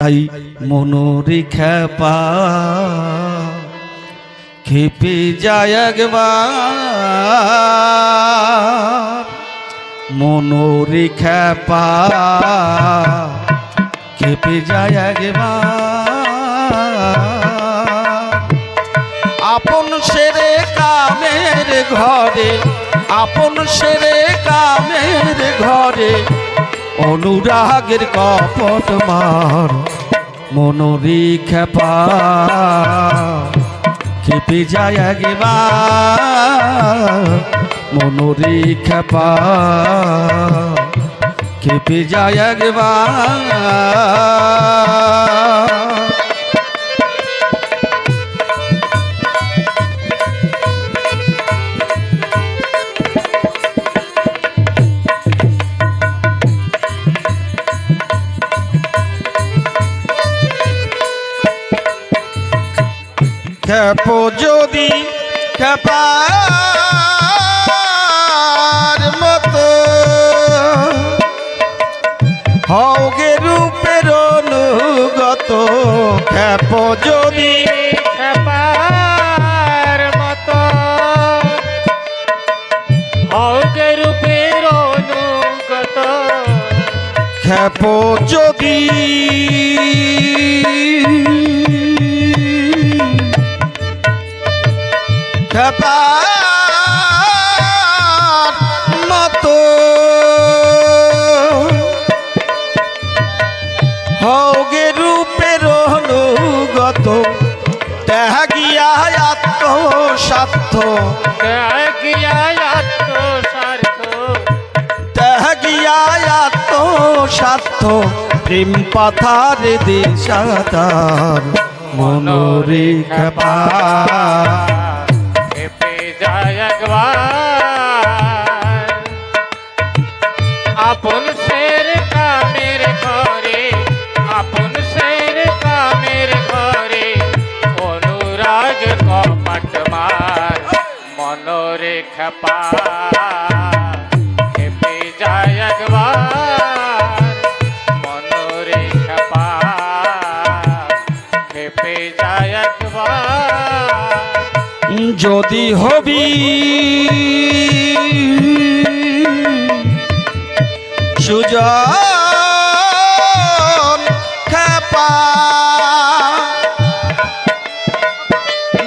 তাই মনোরে খেপা খেপে যায় একবার, মনোরে খেপা খেপে যায় একবার। আপন সেরে কামের ঘরে, আপন সেরে কামের ঘরে অনুরাগের কপট মার, মনোরে খেপা খেপে যায় একবার, মনোরে খেপা খেপে যায় একবার। খেপো যদি খেপার মতো, হওগে রূপের অনুগত। খেপো যদি খেপার মতো, হওগে রূপের অনুগত। খেপো যদি খেপার মতো, হওগে রূপের অনুগত। ত্যাগিয়া আত্মস্বার্থ, ত্যাগিয়া আত্মস্বার্থ, ত্যাগিয়া আত্মস্বার্থ। প্রেম পাথার দিশাদার, মনোরে খেপা খেপে যায় একবার। আপন সের কামের ঘরে, আপন সের কামের ঘরে অনুরাগ কপট মার, মনোরে খেপা খেপে যায় একবার, মনোরে খেপা খেপে যায় একবার। যদি হবি সুজন খেপা,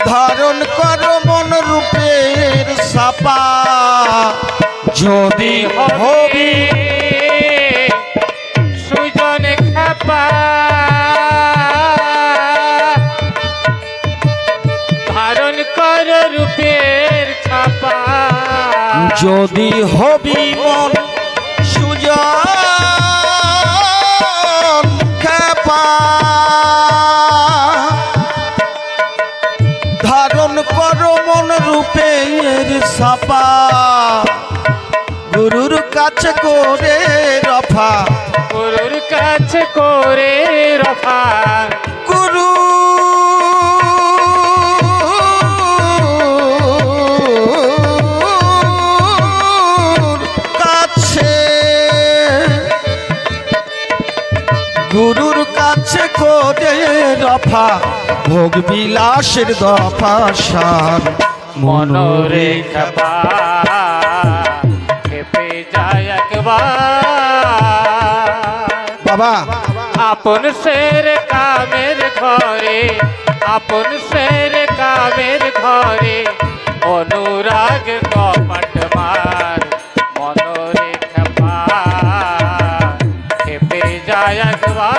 ধারণ কর মন রূপের সাপা। যদি হবি সুজন খেপা, ধারণ কর রূপের ছাপা। যদি হবি মন সুজন খেপা, ধারণ কর মন রূপের সাপা। গুরুর কাছে করে রফা, গুরুর কাছে করে রফা। গুরু গুরুর কাছে করে রফা, ভোগ বিলাসের দফা সার, মনোরে খেপা খেপে যায় একবার। বাবা আপন সের কামের ঘরে, আপন সের কামের ঘরে অনুরাগ কপট মার, মনোরে খেপা খেপে যায় একবার।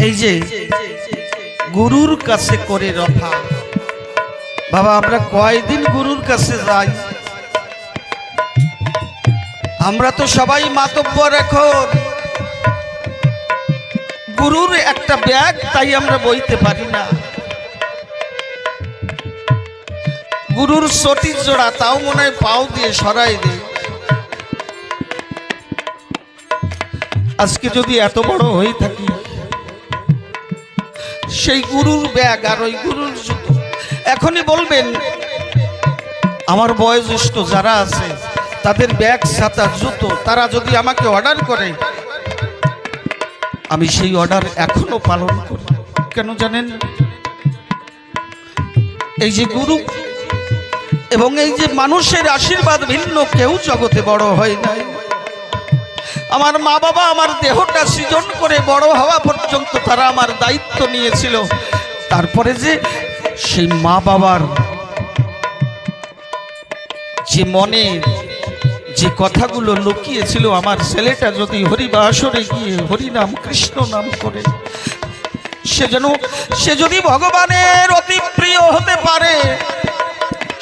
এই যে গুরুর কাছে করে রফা, বাবা আমরা কয়দিন গুরুর কাছে যাই? আমরা তো সবাই মাতব্বর। এখন গুরুর একটা ব্যাগ তাই আমরা বইতে পারি না। গুরুর সটির জোড়া তাও মনে হয় পাও দিয়ে সরাই দেয়। আজকে যদি এত বড় হয়ে থাকি, সেই গুরুর ব্যাগ আর ওই গুরুর জুতো, এখনই বলবেন আমার বয়োজ্যেষ্ঠ যারা আছে তাদের ব্যাগ ছাতা জুতো তারা যদি আমাকে অর্ডার করে আমি সেই অর্ডার এখনো পালন করি। কেন জানেন? এই যে গুরু এবং এই যে মানুষের আশীর্বাদ ভিন্ন কেউ জগতে বড় হয় নাই। আমার মা বাবা আমার দেহটা সৃজন করে বড় হওয়া পর্যন্ত তারা আমার দায়িত্ব নিয়েছিল। তারপরে যে সেই মা বাবার যে মনে যে কথাগুলো লুকিয়েছিল, আমার ছেলেটা যদি হরিবাসরে গিয়ে হরিনাম কৃষ্ণ নাম করে সে যদি ভগবানের অতি প্রিয় হতে পারে,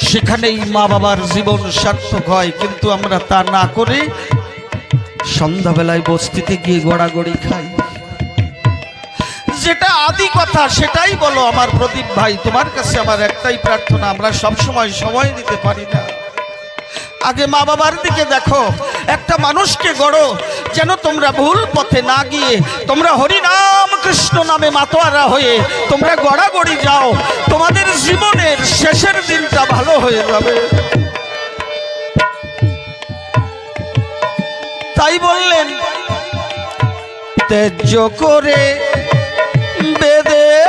সেখানেই মা বাবার জীবন সার্থক হয়। কিন্তু আমরা তা না করে সন্ধ্যাবেলায় বস্তিতে গিয়ে গড়াগড়ি খাই। যেটা আদি কথা সেটাই বলো। আমার প্রদীপ ভাই, তোমার কাছে আমার একটাই প্রার্থনা, আমরা সবসময় সময় দিতে পারি না। আগে মা বাবার দিকে দেখো, একটা মানুষকে গড়ো যেন তোমরা ভুল পথে না গিয়ে তোমরা হরি নাম কৃষ্ণ নামে মাতোয়ারা হয়ে তোমরা গড়াগড়ি যাও। তোমাদের জীবনের শেষের দিনটা ভালো হয়ে যাবে। তাই বললেন, ত্যায্য করে বেদের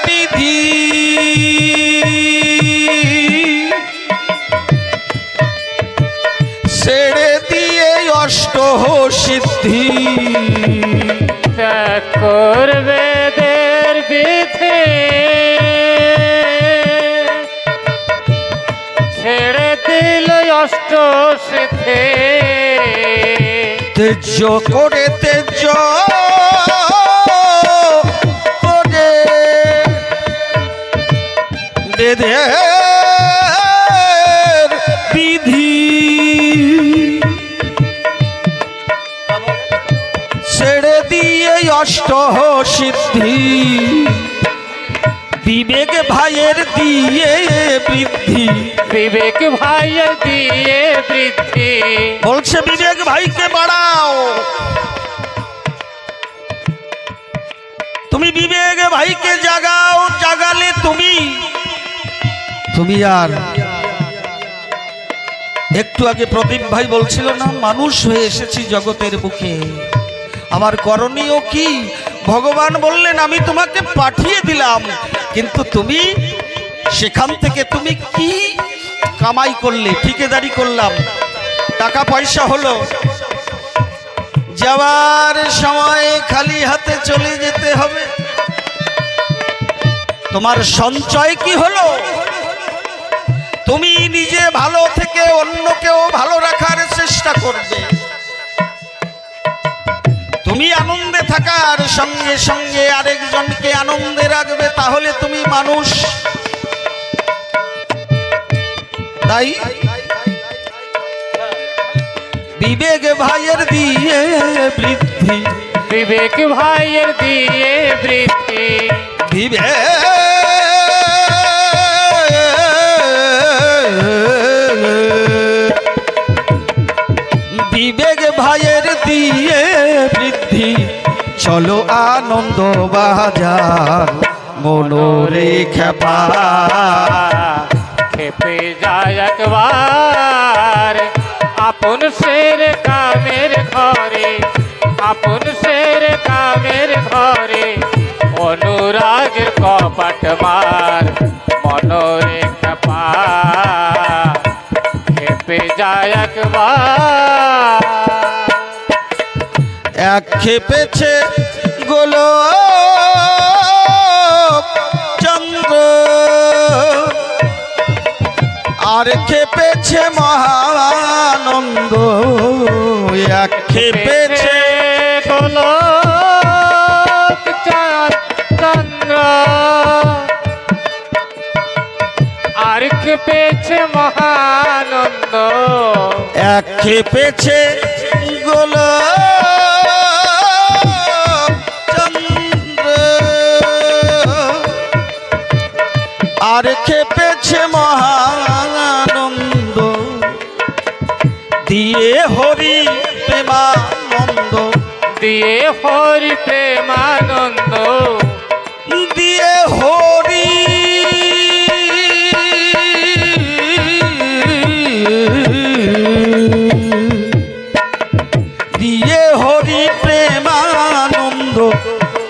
বিধি, ছেড়ে দিয়ে অষ্ট সিদ্ধি। ত্যাগ করবে বেদের বিধি, ছেড়ে দিল অষ্ট সিদ্ধি। তেজ্য করে তেজ্য করে বেদের বিধি, ছেড়ে দিয়ে অষ্ট সিদ্ধি। বিবেক ভাইয়ের দিয়ে বৃদ্ধি, বিবেক ভাইয়ের দিয়ে বৃদ্ধি। বলছে বিবেক ভাইকে বাড়াও। তুমি বিবেক ভাইকে জাগাও, জাগালে তুমি আর একটু আগে প্রদীপ ভাই বলছিল না, মানুষ হয়ে এসেছি জগতের বুকে, আমার করণীয় কি? ভগবান বললেন আমি তোমাকে পাঠিয়ে দিলাম, কিন্তু তুমি সেখান থেকে তুমি কি কামাই করলে? ঠিকাদারি করলাম, টাকা পয়সা হলো, যাওয়ার সময় খালি হাতে চলে যেতে হবে। তোমার সঞ্চয় কি হলো? তুমি নিজে ভালো থেকে অন্যকেও ভালো রাখার চেষ্টা করবে। তুমি আনন্দে থাকার সঙ্গে সঙ্গে আরেকজনকে আনন্দে রাখবে, তাহলে তুমি মানুষ। তাই বিবেক ভাইয়ের দিয়ে বৃদ্ধি, বিবেক ভাইয়ের দিয়ে বৃদ্ধি। বিবেক ভাইয়ের দিয়ে বৃদ্ধি। চলো আনন্দ বাজার মনোরে খেপা, খেপে যায় একবার আপন শের কামের ঘরে, আপন শের কামের ঘরে। অনুরাগের কপাট মার মনোরে খেপা, খেপে যায় একবার। এক খেপেছে গোলো চন্দ্র, আর খেপেছে মহানন্দ। এক খেপেছে গোলক চন্দ্র, আর খেপেছে মহানন্দ। এক খেপেছে গোলো চন্দ্র, আর খেপেছে মহানন্দ। দিয়ে হরি প্রেমানন্দ, দিয়ে হরি প্রেমানন্দ। দিয়ে হরি দিয়ে হরি প্রেমানন্দ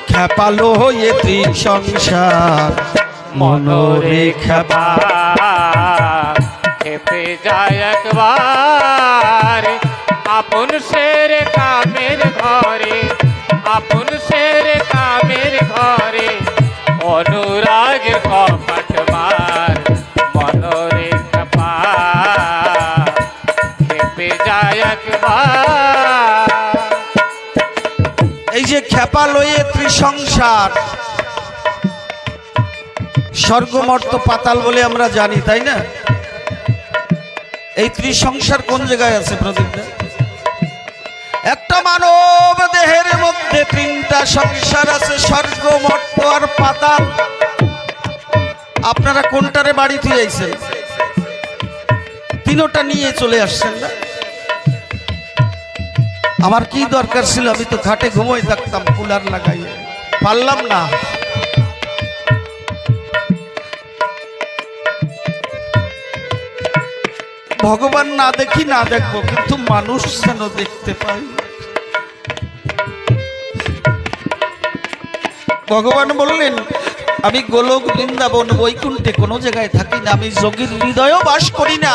খেপালো এ ত্রিসংসার মনোরে খেপা খেপে যায় একবার আপন শের কামের ঘরে আপন শের কামের ঘরে অনুরাগের কপাট মার মনোরে খেপা খেপে যায় একবার। এই যে খেপা লয়ে ত্রিসংসার, স্বর্গ মর্ত পাতাল বলে আমরা জানি, তাই না? এই ত্রিসংসার কোন জায়গায় আছে প্রদীপ? একটা মানব দেহের মধ্যে তিনটা সংসার আছে, স্বর্গ মর্ত আর পাতাল। আপনারা কোনটারে বাড়ি দিয়ে আইছেন? তিনোটা নিয়ে চলে আসছেন না? আমার কি দরকার ছিল? আমি তো খাটে ঘুমোই থাকতাম কুলার লাগাইয়ে, পারলাম না। ভগবান না দেখি না দেখবো, কিন্তু মানুষ যেন দেখতে পাই। ভগবান বললেন, আমি গোলক বৃন্দাবন বৈকুণ্ঠে কোনো জায়গায় থাকি না, আমি যোগীর হৃদয়েও বাস করি না।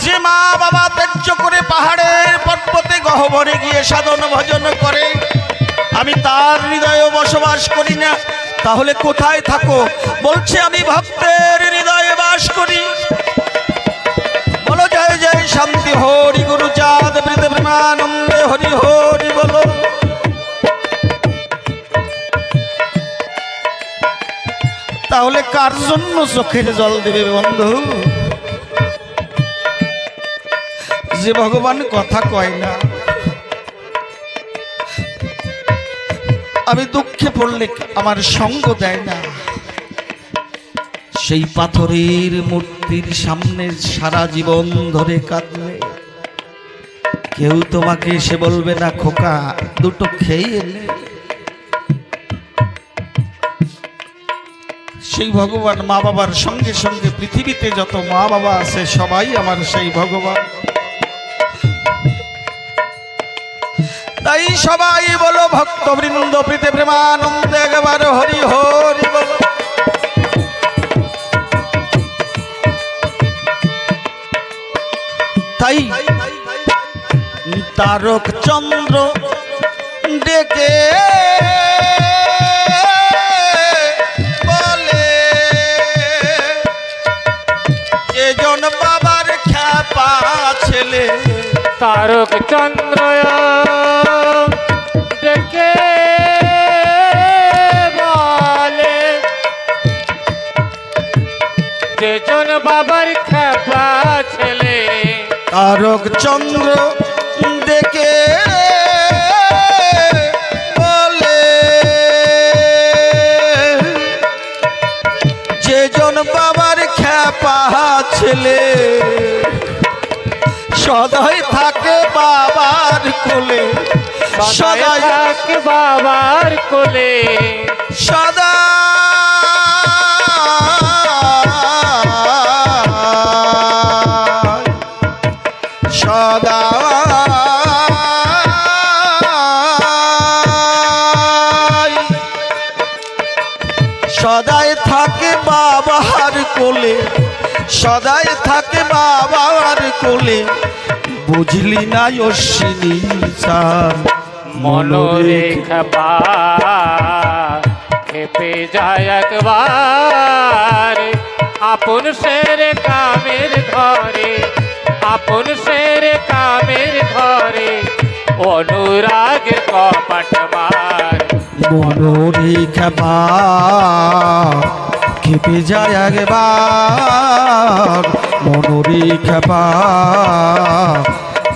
যে মা বাবা ত্যায্য করে পাহাড়ের পর্বতে গহ্বরে গিয়ে সাধন ভজন করে, আমি তার হৃদয়েও বসবাস করি না। তাহলে কোথায় থাকো? বলছে, আমি ভক্তের হৃদয়ে বাস করি। বলো জয় জয় শান্তি হরি গুরু চাঁদ প্রীতি প্রেমানন্দে হরি হরি বলো। তাহলে কার জন্য চোখের জল দেবে বন্ধু? যে ভগবান কথা কয় না। আমি দুঃখে পড়লে আমার সঙ্গ দেয় না, সেই পাথরের মূর্তির সামনে সারা জীবন ধরে কাঁদলে কেউ তোমাকে এসে বলবে না, খোকা দুটো খেয়ে এলে? সেই ভগবান মা বাবার সঙ্গে সঙ্গে পৃথিবীতে যত মা বাবা আছে সবাই আমার সেই ভগবান। তাই সবাই বলো ভক্তবৃন্দ প্রীতি প্রেমানন্দে একবার হরি হরি বলো। তাই তারক চন্দ্র ডেকে বলে, এজন বাবার খ্যাপা ছেলে। তারক চন্দ্র ডেকে বলে, যেজন বাবার খেপা ছেলে। তারক চন্দ্র ডেকে বলে, যেজন বাবার খ্যাপা ছেলে সদাই থাকে বাবার কোলে, সদাই থাকে বাবার কোলে, সদা সদা সদাই থাকে বাবার কোলে, সদাই থাকে বাবার কোলে। বুঝলি না অশ্বিনী চাঁদ মনোরে খেপা খেপে যায় একবার আপন শের কামের ঘরে আপন শের কামের ঘরে অনুরাগের কপাট মার মনোরে খেপা খেপে যায় একবার মনোরে খেপা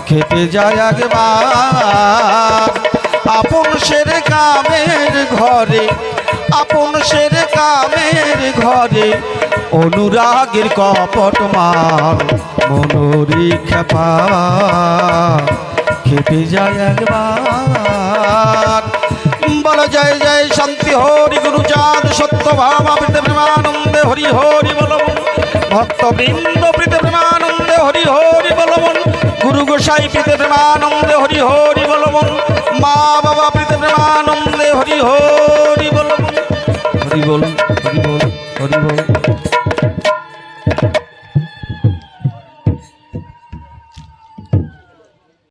খেপে যায় একবার আপন শের কামের ঘরে আপন শের কামের ঘরে অনুরাগের কপট মার মনোরে খেপা খেপে যায় একবার বল জয় জয় শান্তি হরি গুরু চাঁদ সত্য ভাব প্রেমানন্দে হরি হরি বল। ভক্তবৃন্দ প্রীতে প্রেমানন্দে হরি হরি বলমন, গুরু গোসাই প্রীতে প্রেমানন্দে হরি হরি বলমন, মা বাবা প্রীতে প্রেমানন্দে হরি হরি বলমন। হরি বল, হরি বল, হরি বল।